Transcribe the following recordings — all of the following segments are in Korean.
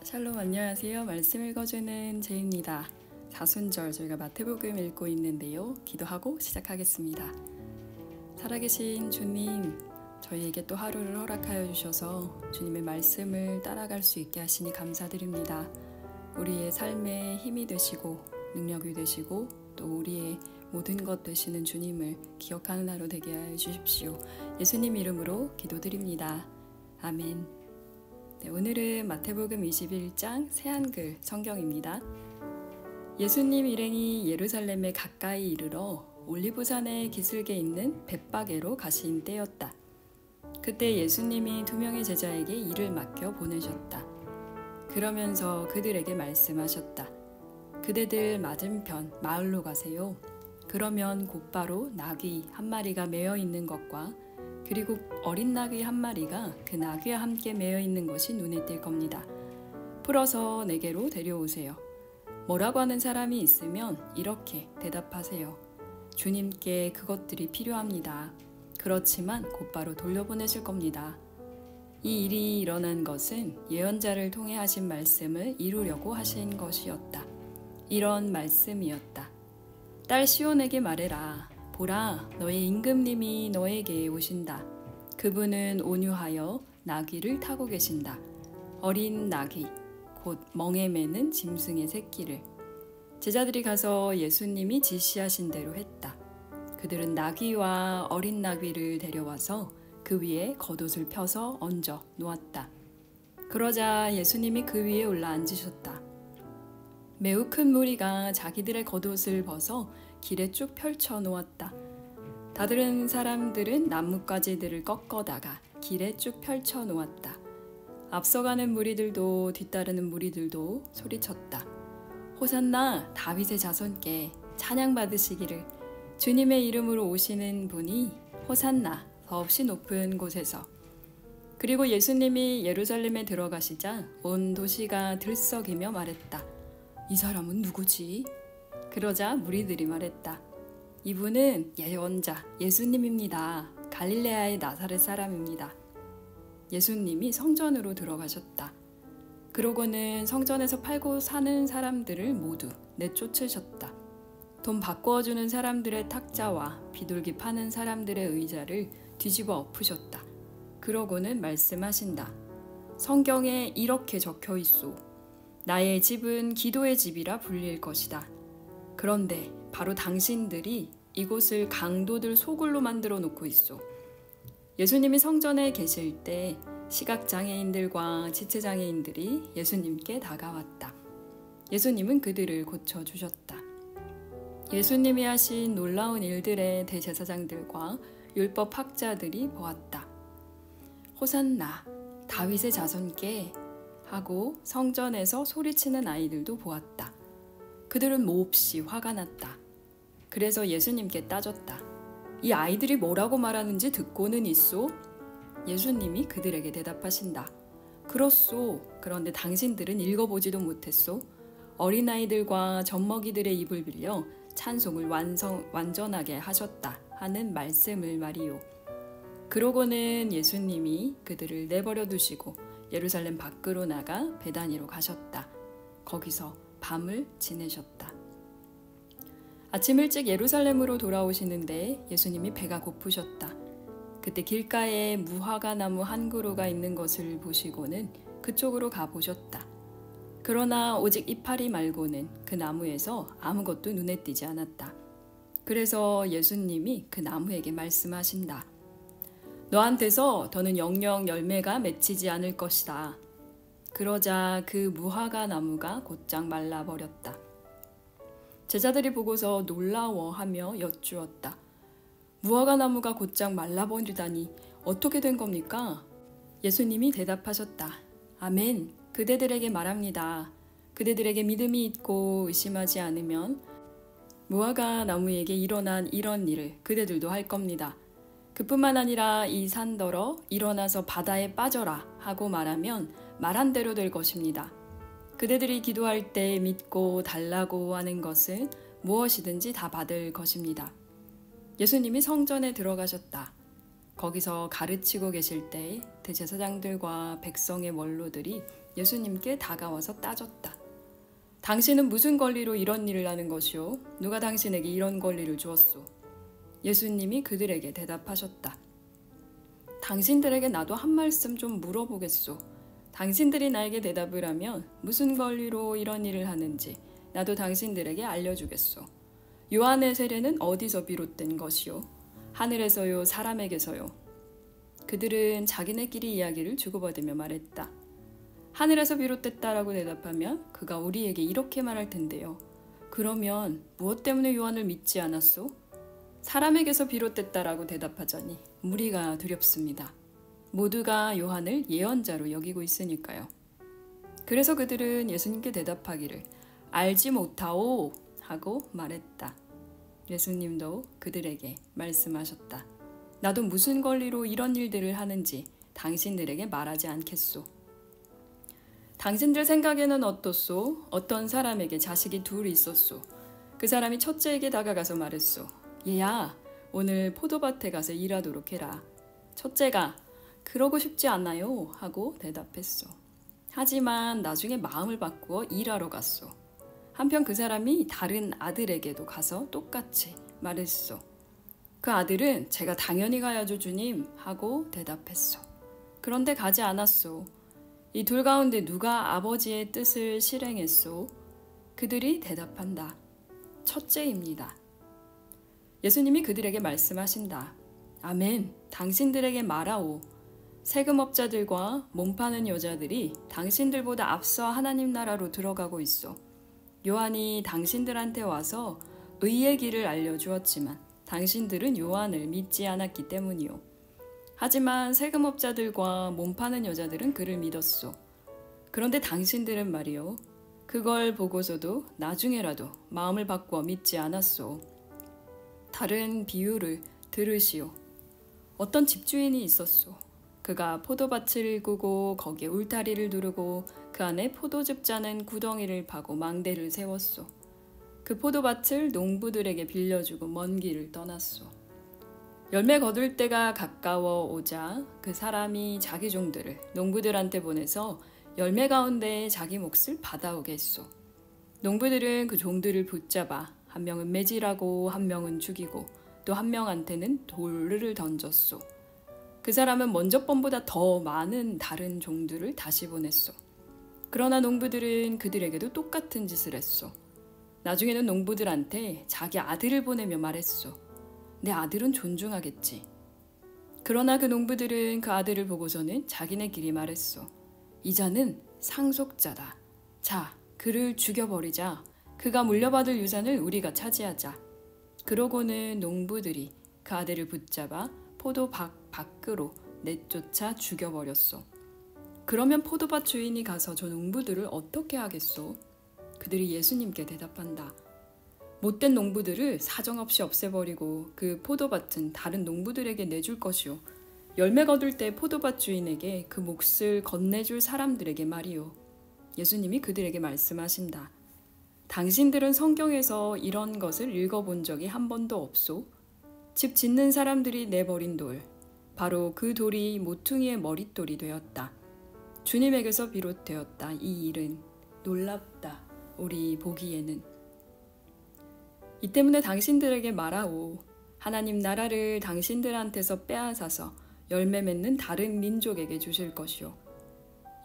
샬롬 안녕하세요. 말씀 읽어주는 제입니다. 사순절 저희가 마태복음 읽고 있는데요. 기도하고 시작하겠습니다. 살아계신 주님, 저희에게 또 하루를 허락하여 주셔서 주님의 말씀을 따라갈 수 있게 하시니 감사드립니다. 우리의 삶에 힘이 되시고 능력이 되시고 또 우리의 모든 것 되시는 주님을 기억하는 하루 되게 하여 주십시오. 예수님 이름으로 기도드립니다. 아멘. 네, 오늘은 마태복음 21장 새한글 성경입니다. 예수님 일행이 예루살렘에 가까이 이르러 올리브산의 기슭에 있는 벳바게로 가신 때였다. 그때 예수님이 2명의 제자에게 일을 맡겨 보내셨다. 그러면서 그들에게 말씀하셨다. 그대들 맞은편 마을로 가세요. 그러면 곧바로 나귀 한 마리가 매여 있는 것과 그리고 어린 나귀 한 마리가 그 나귀와 함께 매여 있는 것이 눈에 띌 겁니다. 풀어서 내게로 데려오세요. 뭐라고 하는 사람이 있으면 이렇게 대답하세요. 주님께 그것들이 필요합니다. 그렇지만 곧바로 돌려보내실 겁니다. 이 일이 일어난 것은 예언자를 통해 하신 말씀을 이루려고 하신 것이었다. 이런 말씀이었다. 딸 시온에게 말해라. 보라, 너의 임금님이 너에게 오신다. 그분은 온유하여 나귀를 타고 계신다. 어린 나귀, 곧 멍에 매는 짐승의 새끼를. 제자들이 가서 예수님이 지시하신 대로 했다. 그들은 나귀와 어린 나귀를 데려와서 그 위에 겉옷을 펴서 얹어 놓았다. 그러자 예수님이 그 위에 올라 앉으셨다. 매우 큰 무리가 자기들의 겉옷을 벗어 길에 쭉 펼쳐 놓았다. 다른 사람들은 나뭇가지들을 꺾어다가 길에 쭉 펼쳐 놓았다. 앞서가는 무리들도 뒤따르는 무리들도 소리쳤다. 호산나 다윗의 자손께 찬양 받으시기를. 주님의 이름으로 오시는 분이 호산나 더없이 높은 곳에서. 그리고 예수님이 예루살렘에 들어가시자 온 도시가 들썩이며 말했다. 이 사람은 누구지? 그러자 무리들이 말했다. 이분은 예언자 예수님입니다. 갈릴레아의 나사렛 사람입니다. 예수님이 성전으로 들어가셨다. 그러고는 성전에서 팔고 사는 사람들을 모두 내쫓으셨다. 돈 바꿔주는 사람들의 탁자와 비둘기 파는 사람들의 의자를 뒤집어 엎으셨다. 그러고는 말씀하신다. 성경에 이렇게 적혀 있소. 나의 집은 기도의 집이라 불릴 것이다. 그런데 바로 당신들이 이곳을 강도들 소굴로 만들어 놓고 있소. 예수님이 성전에 계실 때 시각장애인들과 지체장애인들이 예수님께 다가왔다. 예수님은 그들을 고쳐주셨다. 예수님이 하신 놀라운 일들의 대제사장들과 율법학자들이 보았다. 호산나 다윗의 자손께 하고 성전에서 소리치는 아이들도 보았다. 그들은 몹시 화가 났다. 그래서 예수님께 따졌다. 이 아이들이 뭐라고 말하는지 듣고는 있소? 예수님이 그들에게 대답하신다. 그렇소. 그런데 당신들은 읽어보지도 못했소? 어린아이들과 젖먹이들의 입을 빌려 찬송을 완전하게 하셨다 하는 말씀을 말이요. 그러고는 예수님이 그들을 내버려 두시고 예루살렘 밖으로 나가 베다니로 가셨다. 거기서 밤을 지내셨다. 아침 일찍 예루살렘으로 돌아오시는데 예수님이 배가 고프셨다. 그때 길가에 무화과 나무 한 그루가 있는 것을 보시고는 그쪽으로 가보셨다. 그러나 오직 이파리 말고는 그 나무에서 아무것도 눈에 띄지 않았다. 그래서 예수님이 그 나무에게 말씀하신다. 너한테서 더는 영영 열매가 맺히지 않을 것이다. 그러자 그 무화과 나무가 곧장 말라버렸다. 제자들이 보고서 놀라워하며 여쭈었다. 무화과 나무가 곧장 말라버리다니 어떻게 된 겁니까? 예수님이 대답하셨다. 아멘. 그대들에게 말합니다. 그대들에게 믿음이 있고 의심하지 않으면 무화과 나무에게 일어난 이런 일을 그대들도 할 겁니다. 그뿐만 아니라 이 산더러 일어나서 바다에 빠져라 하고 말하면 말한 대로 될 것입니다. 그대들이 기도할 때 믿고 달라고 하는 것은 무엇이든지 다 받을 것입니다. 예수님이 성전에 들어가셨다. 거기서 가르치고 계실 때 대제사장들과 백성의 원로들이 예수님께 다가와서 따졌다. 당신은 무슨 권리로 이런 일을 하는 것이오? 누가 당신에게 이런 권리를 주었소? 예수님이 그들에게 대답하셨다. 당신들에게 나도 한 말씀 좀 물어보겠소. 당신들이 나에게 대답을 하면 무슨 권리로 이런 일을 하는지 나도 당신들에게 알려주겠소. 요한의 세례는 어디서 비롯된 것이오? 하늘에서요, 사람에게서요? 그들은 자기네끼리 이야기를 주고받으며 말했다. 하늘에서 비롯됐다라고 대답하면 그가 우리에게 이렇게 말할 텐데요. 그러면 무엇 때문에 요한을 믿지 않았소? 사람에게서 비롯됐다라고 대답하자니 무리가 두렵습니다. 모두가 요한을 예언자로 여기고 있으니까요. 그래서 그들은 예수님께 대답하기를 알지 못하오 하고 말했다. 예수님도 그들에게 말씀하셨다. 나도 무슨 권리로 이런 일들을 하는지 당신들에게 말하지 않겠소. 당신들 생각에는 어떻소? 어떤 사람에게 자식이 둘 있었소. 그 사람이 첫째에게 다가가서 말했소. 얘야, 오늘 포도밭에 가서 일하도록 해라. 첫째가 그러고 싶지 않아요 하고 대답했소. 하지만 나중에 마음을 바꾸어 일하러 갔소. 한편 그 사람이 다른 아들에게도 가서 똑같이 말했소. 그 아들은 제가 당연히 가야죠 주님 하고 대답했소. 그런데 가지 않았소. 이 둘 가운데 누가 아버지의 뜻을 실행했소? 그들이 대답한다. 첫째입니다. 예수님이 그들에게 말씀하신다. 아멘, 당신들에게 말하오. 세금업자들과 몸 파는 여자들이 당신들보다 앞서 하나님 나라로 들어가고 있어. 요한이 당신들한테 와서 의의 길을 알려주었지만 당신들은 요한을 믿지 않았기 때문이요. 하지만 세금업자들과 몸 파는 여자들은 그를 믿었소. 그런데 당신들은 말이요. 그걸 보고서도 나중에라도 마음을 바꾸어 믿지 않았소. 다른 비유를 들으시오. 어떤 집주인이 있었소. 그가 포도밭을 일구고 거기에 울타리를 두르고 그 안에 포도즙 짜는 구덩이를 파고 망대를 세웠소. 그 포도밭을 농부들에게 빌려주고 먼 길을 떠났소. 열매 거둘 때가 가까워 오자 그 사람이 자기 종들을 농부들한테 보내서 열매 가운데 자기 몫을 받아오게 했소. 농부들은 그 종들을 붙잡아 한 명은 매질하고 한 명은 죽이고 또 한 명한테는 돌을 던졌소. 그 사람은 먼저 번보다 더 많은 다른 종들을 다시 보냈소. 그러나 농부들은 그들에게도 똑같은 짓을 했소. 나중에는 농부들한테 자기 아들을 보내며 말했소. 내 아들은 존중하겠지. 그러나 그 농부들은 그 아들을 보고서는 자기네끼리 말했소. 이 자는 상속자다. 자, 그를 죽여버리자. 그가 물려받을 유산을 우리가 차지하자. 그러고는 농부들이 그 아들을 붙잡아 포도밭 밖으로 내쫓아 죽여버렸소. 그러면 포도밭 주인이 가서 저 농부들을 어떻게 하겠소? 그들이 예수님께 대답한다. 못된 농부들을 사정없이 없애버리고 그 포도밭은 다른 농부들에게 내줄 것이요. 열매 거둘 때 포도밭 주인에게 그 몫을 건네줄 사람들에게 말이요. 예수님이 그들에게 말씀하신다. 당신들은 성경에서 이런 것을 읽어본 적이 한 번도 없소? 집 짓는 사람들이 내버린 돌, 바로 그 돌이 모퉁이의 머릿돌이 되었다. 주님에게서 비롯되었다. 이 일은 놀랍다. 우리 보기에는. 이 때문에 당신들에게 말하오. 하나님 나라를 당신들한테서 빼앗아서 열매 맺는 다른 민족에게 주실 것이요.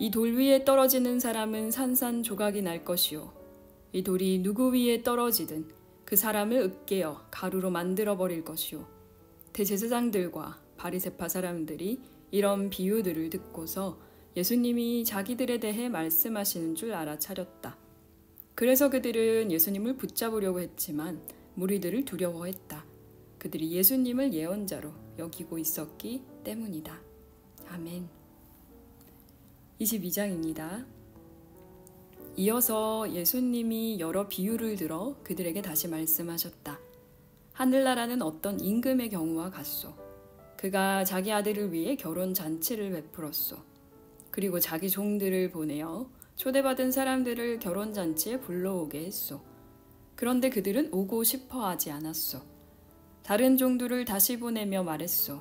이 돌 위에 떨어지는 사람은 산산조각이 날 것이요. 이 돌이 누구 위에 떨어지든 그 사람을 으깨어 가루로 만들어 버릴 것이요. 대제사장들과 바리새파 사람들이 이런 비유들을 듣고서 예수님이 자기들에 대해 말씀하시는 줄 알아차렸다. 그래서 그들은 예수님을 붙잡으려고 했지만 무리들을 두려워했다. 그들이 예수님을 예언자로 여기고 있었기 때문이다. 아멘. 22장입니다. 이어서 예수님이 여러 비유를 들어 그들에게 다시 말씀하셨다. 하늘나라는 어떤 임금의 경우와 같소. 그가 자기 아들을 위해 결혼 잔치를 베풀었소. 그리고 자기 종들을 보내어 초대받은 사람들을 결혼 잔치에 불러오게 했소. 그런데 그들은 오고 싶어 하지 않았소. 다른 종들을 다시 보내며 말했소.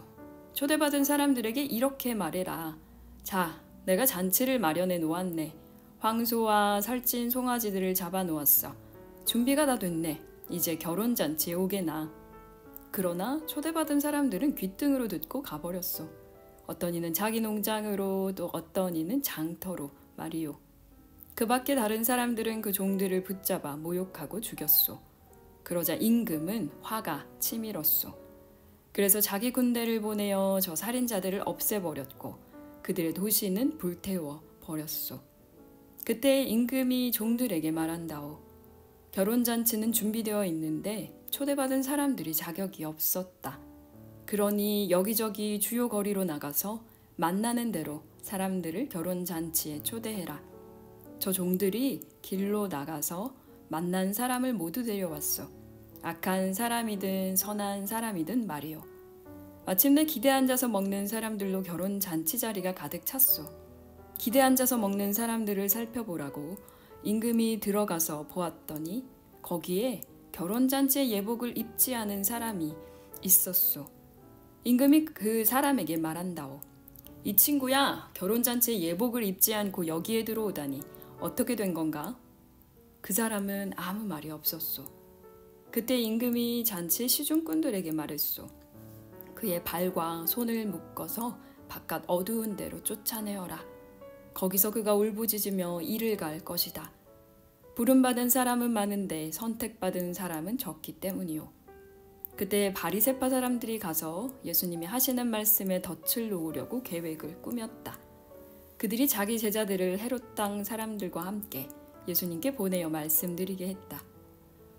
초대받은 사람들에게 이렇게 말해라. 자, 내가 잔치를 마련해 놓았네. 황소와 살찐 송아지들을 잡아 놓았어. 준비가 다 됐네. 이제 결혼잔치에 오게나. 그러나 초대받은 사람들은 귓등으로 듣고 가버렸어. 어떤 이는 자기 농장으로, 또 어떤 이는 장터로 말이요. 그 밖에 다른 사람들은 그 종들을 붙잡아 모욕하고 죽였소. 그러자 임금은 화가 치밀었소. 그래서 자기 군대를 보내어 저 살인자들을 없애버렸고 그들의 도시는 불태워 버렸소. 그때 임금이 종들에게 말한다오. 결혼잔치는 준비되어 있는데 초대받은 사람들이 자격이 없었다. 그러니 여기저기 주요 거리로 나가서 만나는 대로 사람들을 결혼잔치에 초대해라. 저 종들이 길로 나가서 만난 사람을 모두 데려왔어. 악한 사람이든 선한 사람이든 말이요. 마침내 기대 앉아서 먹는 사람들로 결혼잔치 자리가 가득 찼소. 기대 앉아서 먹는 사람들을 살펴보라고 임금이 들어가서 보았더니 거기에 결혼잔치의 예복을 입지 않은 사람이 있었소. 임금이 그 사람에게 말한다오. 이 친구야, 결혼잔치에 예복을 입지 않고 여기에 들어오다니 어떻게 된 건가? 그 사람은 아무 말이 없었소. 그때 임금이 잔치 시중꾼들에게 말했소. 그의 발과 손을 묶어서 바깥 어두운 데로 쫓아내어라. 거기서 그가 울부짖으며 이를 갈 것이다. 부름받은 사람은 많은데 선택받은 사람은 적기 때문이요. 그때 바리새파 사람들이 가서 예수님이 하시는 말씀에 덫을 놓으려고 계획을 꾸몄다. 그들이 자기 제자들을 헤롯 땅 사람들과 함께 예수님께 보내어 말씀드리게 했다.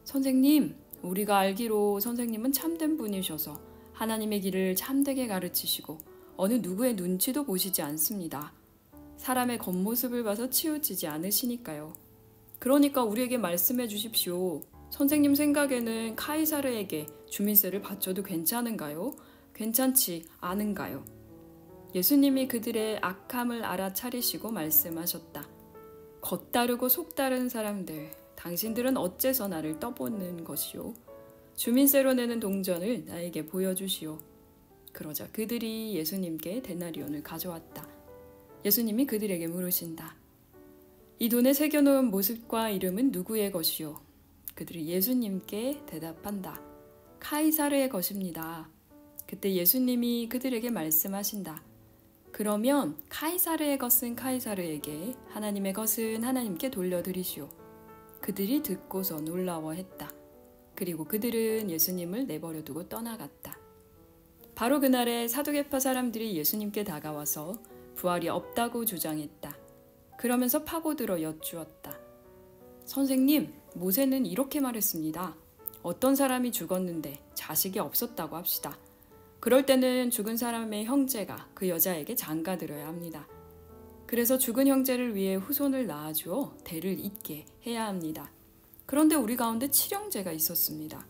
선생님, 우리가 알기로 선생님은 참된 분이셔서 하나님의 길을 참되게 가르치시고 어느 누구의 눈치도 보시지 않습니다. 사람의 겉모습을 봐서 치우치지 않으시니까요. 그러니까 우리에게 말씀해 주십시오. 선생님 생각에는 카이사르에게 주민세를 바쳐도 괜찮은가요? 괜찮지 않은가요? 예수님이 그들의 악함을 알아차리시고 말씀하셨다. 겉다르고 속다른 사람들, 당신들은 어째서 나를 떠보는 것이요? 주민세로 내는 동전을 나에게 보여주시오. 그러자 그들이 예수님께 데나리온을 가져왔다. 예수님이 그들에게 물으신다. 이 돈에 새겨놓은 모습과 이름은 누구의 것이요? 그들이 예수님께 대답한다. 카이사르의 것입니다. 그때 예수님이 그들에게 말씀하신다. 그러면 카이사르의 것은 카이사르에게, 하나님의 것은 하나님께 돌려드리시오. 그들이 듣고서 놀라워했다. 그리고 그들은 예수님을 내버려 두고 떠나갔다. 바로 그날에 사두개파 사람들이 예수님께 다가와서 부활이 없다고 주장했다. 그러면서 파고들어 여쭈었다. 선생님, 모세는 이렇게 말했습니다. 어떤 사람이 죽었는데 자식이 없었다고 합시다. 그럴 때는 죽은 사람의 형제가 그 여자에게 장가들어야 합니다. 그래서 죽은 형제를 위해 후손을 낳아주어 대를 잇게 해야 합니다. 그런데 우리 가운데 칠형제가 있었습니다.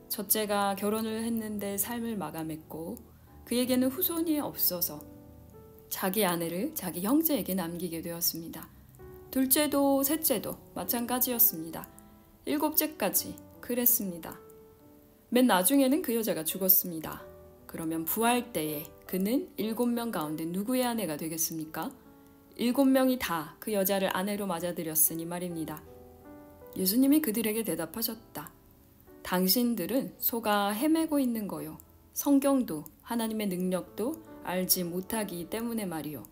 첫째가 결혼을 했는데 삶을 마감했고 그에게는 후손이 없어서 자기 아내를 자기 형제에게 남기게 되었습니다. 둘째도 셋째도 마찬가지였습니다. 일곱째까지 그랬습니다. 맨 나중에는 그 여자가 죽었습니다. 그러면 부활 때에 그는 7명 가운데 누구의 아내가 되겠습니까? 7명이 다 그 여자를 아내로 맞아들였으니 말입니다. 예수님이 그들에게 대답하셨다. 당신들은 속아 헤매고 있는 거요. 성경도 하나님의 능력도 알지 못하기 때문에 말이요.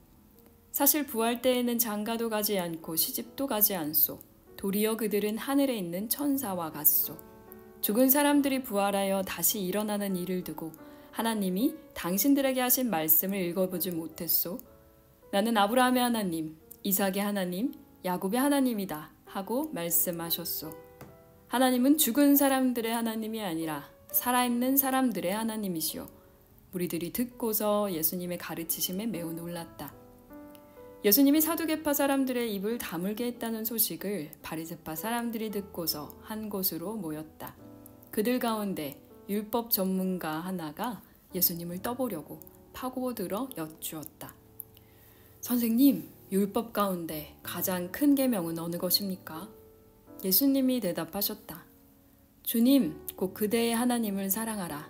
사실 부활 때에는 장가도 가지 않고 시집도 가지 않소. 도리어 그들은 하늘에 있는 천사와 같소. 죽은 사람들이 부활하여 다시 일어나는 일을 두고 하나님이 당신들에게 하신 말씀을 읽어보지 못했소. 나는 아브라함의 하나님, 이삭의 하나님, 야곱의 하나님이다 하고 말씀하셨소. 하나님은 죽은 사람들의 하나님이 아니라 살아있는 사람들의 하나님이시오. 무리들이 듣고서 예수님의 가르치심에 매우 놀랐다. 예수님이 사두개파 사람들의 입을 다물게 했다는 소식을 바리새파 사람들이 듣고서 한 곳으로 모였다. 그들 가운데 율법 전문가 하나가 예수님을 떠보려고 파고들어 여쭈었다. 선생님, 율법 가운데 가장 큰 계명은 어느 것입니까? 예수님이 대답하셨다. 주님, 곧 그대의 하나님을 사랑하라.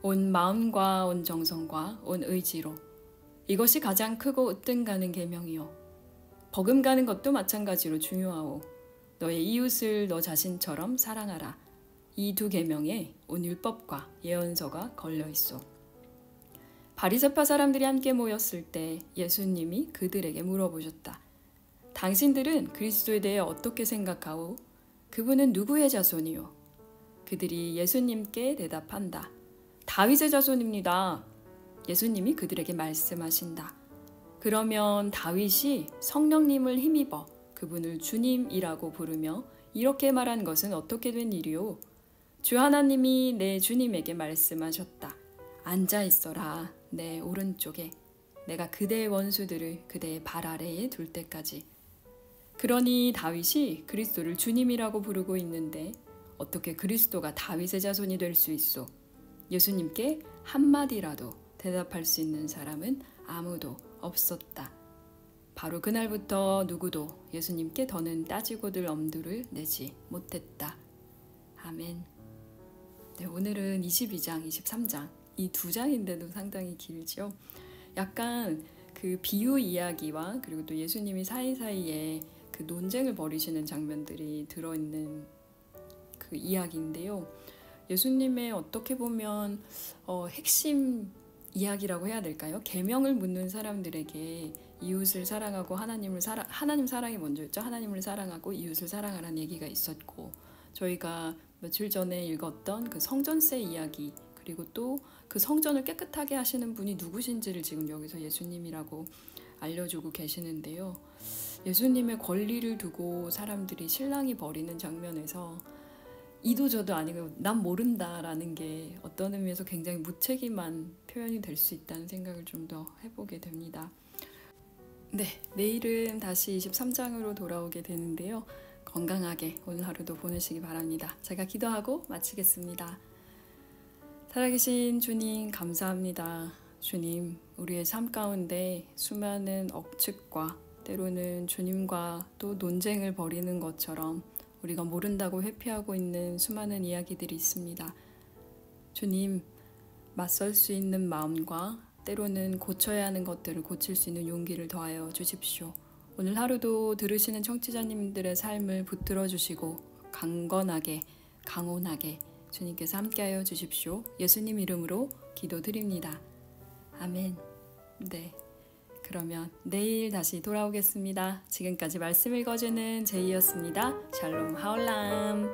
온 마음과 온 정성과 온 의지로. 이것이 가장 크고 으뜸가는 계명이요. 버금가는 것도 마찬가지로 중요하오. 너의 이웃을 너 자신처럼 사랑하라. 이 두 계명에 온 율법과 예언서가 걸려 있어. 바리새파 사람들이 함께 모였을 때 예수님이 그들에게 물어보셨다. 당신들은 그리스도에 대해 어떻게 생각하오? 그분은 누구의 자손이요? 그들이 예수님께 대답한다. 다윗의 자손입니다. 예수님이 그들에게 말씀하신다. 그러면 다윗이 성령님을 힘입어 그분을 주님이라고 부르며 이렇게 말한 것은 어떻게 된 일이오? 주 하나님이 내 주님에게 말씀하셨다. 앉아 있어라 내 오른쪽에. 내가 그대의 원수들을 그대의 발 아래에 둘 때까지. 그러니 다윗이 그리스도를 주님이라고 부르고 있는데 어떻게 그리스도가 다윗의 자손이 될 수 있소? 예수님께 한마디라도 대답할 수 있는 사람은 아무도 없었다. 바로 그날부터 누구도 예수님께 더는 따지고들 엄두를 내지 못했다. 아멘. 네, 오늘은 22장, 23장 이 두 장인데도 상당히 길죠. 약간 그 비유 이야기와 그리고 또 예수님이 사이사이에 그 논쟁을 벌이시는 장면들이 들어있는 그 이야기인데요. 예수님의 어떻게 보면 핵심 이야기라고 해야 될까요? 계명을 묻는 사람들에게 이웃을 사랑하고 하나님 사랑이 먼저였죠. 하나님을 사랑하고 이웃을 사랑하라는 얘기가 있었고, 저희가 며칠 전에 읽었던 그 성전세 이야기, 그리고 또 그 성전을 깨끗하게 하시는 분이 누구신지를 지금 여기서 예수님이라고 알려주고 계시는데요. 예수님의 권리를 두고 사람들이 실랑이 벌이는 장면에서 이도 저도 아니고 난 모른다라는 게 어떤 의미에서 굉장히 무책임한 표현이 될 수 있다는 생각을 좀 더 해보게 됩니다. 네, 내일은 다시 23장으로 돌아오게 되는데요. 건강하게 오늘 하루도 보내시기 바랍니다. 제가 기도하고 마치겠습니다. 살아계신 주님 감사합니다. 주님, 우리의 삶 가운데 수많은 억측과 때로는 주님과 또 논쟁을 벌이는 것처럼 우리가 모른다고 회피하고 있는 수많은 이야기들이 있습니다. 주님, 맞설 수 있는 마음과 때로는 고쳐야 하는 것들을 고칠 수 있는 용기를 더하여 주십시오. 오늘 하루도 들으시는 청취자님들의 삶을 붙들어 주시고 강건하게, 강온하게 주님께서 함께하여 주십시오. 예수님 이름으로 기도드립니다. 아멘. 네, 그러면 내일 다시 돌아오겠습니다. 지금까지 말씀 읽어주는 제이였습니다. 샬롬 하올람.